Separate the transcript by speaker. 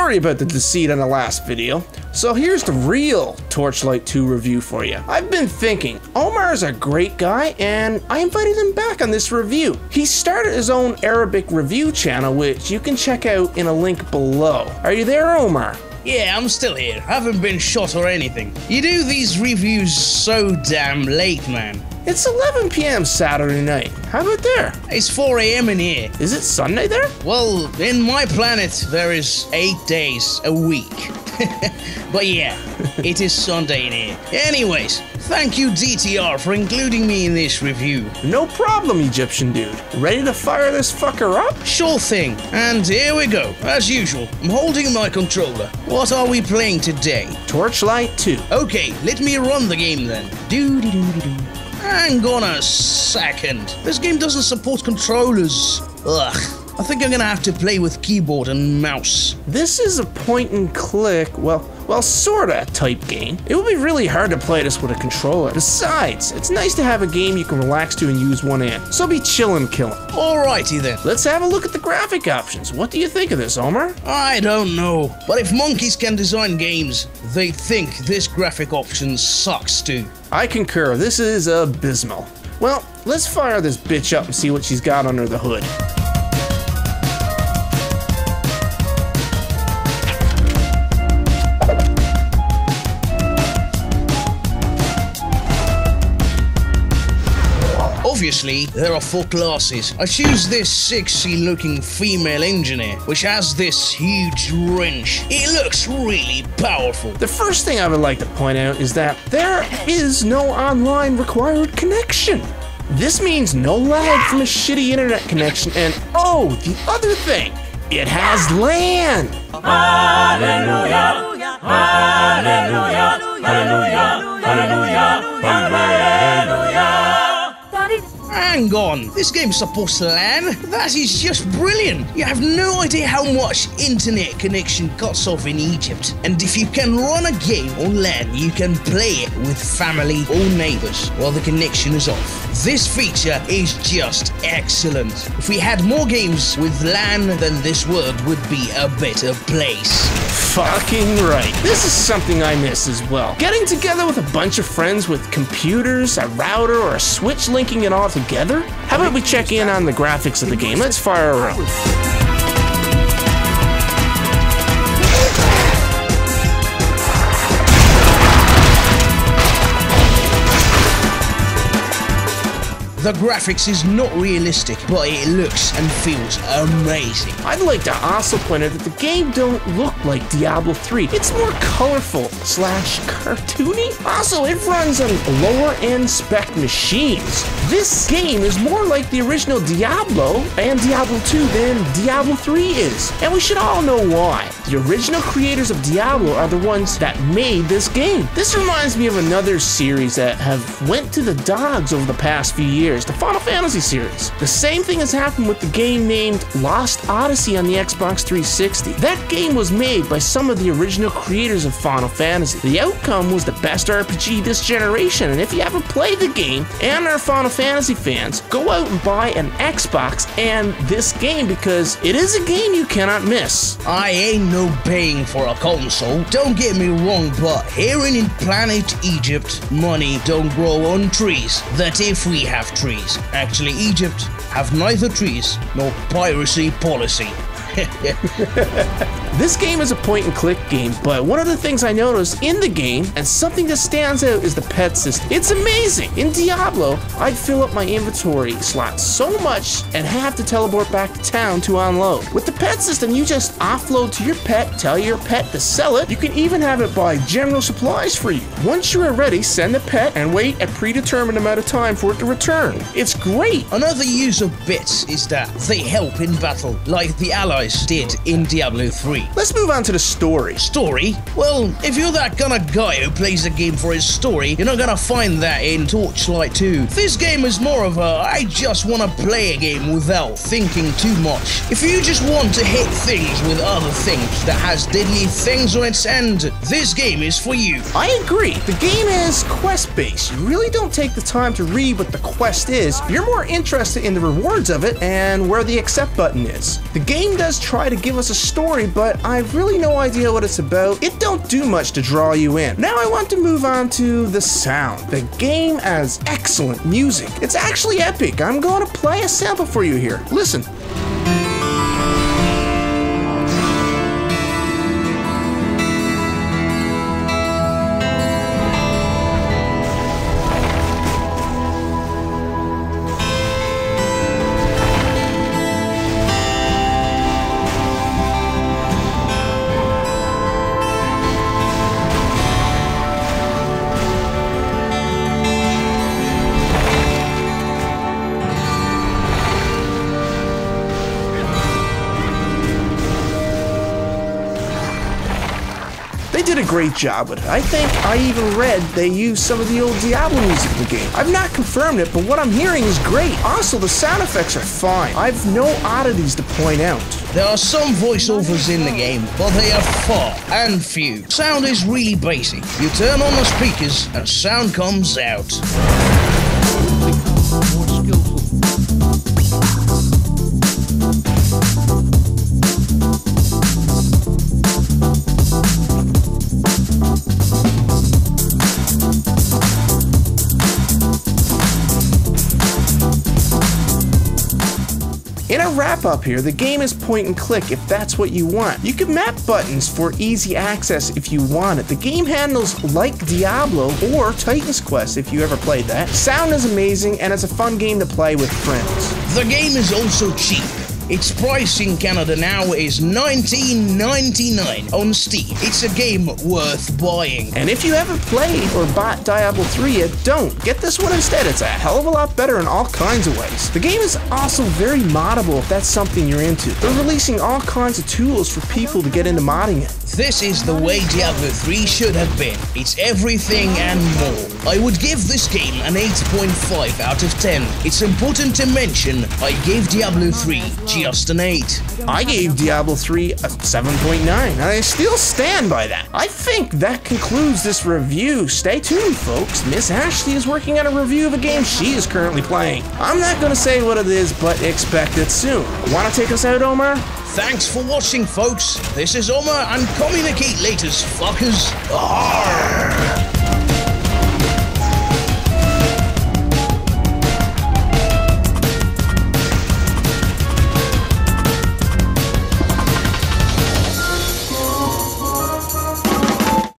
Speaker 1: Sorry about the deceit on the last video. So here's the real Torchlight 2 review for you. I've been thinking, Omar is a great guy and I invited him back on this review. He started his own Arabic review channel, which you can check out in a link below. Are you there, Omar?
Speaker 2: Yeah, I'm still here. Haven't been shot or anything. You do these reviews so damn late, man.
Speaker 1: It's 11 p.m. Saturday night. How about there?
Speaker 2: It's 4 a.m. in here.
Speaker 1: Is it Sunday there?
Speaker 2: Well, in my planet, there is 8 days a week. But yeah, it is Sunday in here. Anyways, thank you DTR for including me in this review.
Speaker 1: No problem, Egyptian dude. Ready to fire this fucker up?
Speaker 2: Sure thing. And here we go. As usual, I'm holding my controller. What are we playing today?
Speaker 1: Torchlight 2.
Speaker 2: Okay, let me run the game then. Do-de-do-de-do. Hang on a second. This game doesn't support controllers. Ugh. I think I'm gonna have to play with keyboard and mouse.
Speaker 1: This is a point and click, well, sorta type game. It would be really hard to play this with a controller. Besides, it's nice to have a game you can relax to and use one hand. So be chillin' killin'.
Speaker 2: Alrighty then.
Speaker 1: Let's have a look at the graphic options. What do you think of this, Omar?
Speaker 2: I don't know, but if monkeys can design games, they think this graphic option sucks too.
Speaker 1: I concur, this is abysmal. Well, let's fire this bitch up and see what she's got under the hood.
Speaker 2: Obviously, there are 4 classes. I choose this sexy-looking female engineer, which has this huge wrench. It looks really powerful.
Speaker 1: The first thing I would like to point out is that there is no online required connection. This means no lag from a shitty internet connection, and oh, the other thing, it has LAN!
Speaker 3: Hallelujah, hallelujah, hallelujah, hallelujah, hallelujah.
Speaker 2: Hang on, this game supports LAN? That is just brilliant! You have no idea how much internet connection cuts off in Egypt. And if you can run a game on LAN, you can play it with family or neighbors while the connection is off. This feature is just excellent. If we had more games with LAN, then this world would be a better place.
Speaker 1: Fucking right. This is something I miss as well. Getting together with a bunch of friends with computers, a router, or a switch linking it all together? How about we check in on the graphics of the game? Let's fire her up.
Speaker 2: The graphics is not realistic, but it looks and feels amazing.
Speaker 1: I'd like to also point out that the game don't look like Diablo 3. It's more colorful / cartoony. Also, it runs on lower end spec machines. This game is more like the original Diablo and Diablo 2 than Diablo 3 is. And we should all know why. The original creators of Diablo are the ones that made this game. This reminds me of another series that have went to the dogs over the past few years. The Final Fantasy series. The same thing has happened with the game named Lost Odyssey on the Xbox 360. That game was made by some of the original creators of Final Fantasy. The outcome was the best RPG this generation, and if you haven't played the game and are Final Fantasy fans, go out and buy an Xbox and this game because it is a game you cannot miss.
Speaker 2: I ain't no paying for a console, don't get me wrong, but here in planet Egypt, money don't grow on trees. That if we have trees. Actually, Egypt have neither trees nor piracy policy.
Speaker 1: This game is a point-and-click game, but one of the things I noticed in the game, and something that stands out, is the pet system. It's amazing! In Diablo, I'd fill up my inventory slots so much and have to teleport back to town to unload. With the pet system, you just offload to your pet, tell your pet to sell it. You can even have it buy general supplies for you. Once you are ready, send the pet and wait a predetermined amount of time for it to return. It's great!
Speaker 2: Another use of bits is that they help in battle, like the allies did in Diablo 3.
Speaker 1: Let's move on to the story.
Speaker 2: Story? Well, if you're that kind of guy who plays a game for his story, you're not gonna find that in Torchlight 2. This game is more of a, I just wanna play a game without thinking too much. If you just want to hit things with other things that has deadly things on its end, this game is for you.
Speaker 1: I agree. The game is quest-based. You really don't take the time to read what the quest is. You're more interested in the rewards of it and where the accept button is. The game does games try to give us a story, but I've really no idea what it's about. It don't do much to draw you in. Now I want to move on to the sound. The game has excellent music. It's actually epic. I'm going to play a sample for you here. Listen. They did a great job with it. I think I even read they used some of the old Diablo music in the game. I've not confirmed it, but what I'm hearing is great. Also, the sound effects are fine. I've no oddities to point out.
Speaker 2: There are some voiceovers in the game, but they are far and few. Sound is really basic. You turn on the speakers and sound comes out.
Speaker 1: In a wrap-up here, the game is point and click if that's what you want. You can map buttons for easy access if you want it. The game handles like Diablo or Titan's Quest if you ever played that. Sound is amazing and it's a fun game to play with friends.
Speaker 2: The game is also cheap. Its price in Canada now is $19.99 on Steam. It's a game worth buying.
Speaker 1: And if you haven't played or bought Diablo 3 yet, don't. Get this one instead. It's a hell of a lot better in all kinds of ways. The game is also very moddable if that's something you're into. They're releasing all kinds of tools for people to get into modding it.
Speaker 2: This is the way Diablo 3 should have been. It's everything and more. I would give this game an 8.5 out of 10. It's important to mention I gave Diablo 3 just an 8.
Speaker 1: I gave Diablo 3 a 7.9, and I still stand by that. I think that concludes this review. Stay tuned, folks. Miss Ashley is working on a review of a game she is currently playing. I'm not going to say what it is, but expect it soon. Want to take us out, Omar?
Speaker 2: Thanks for watching, folks. This is Omar, and communicate laters, fuckers. Arr!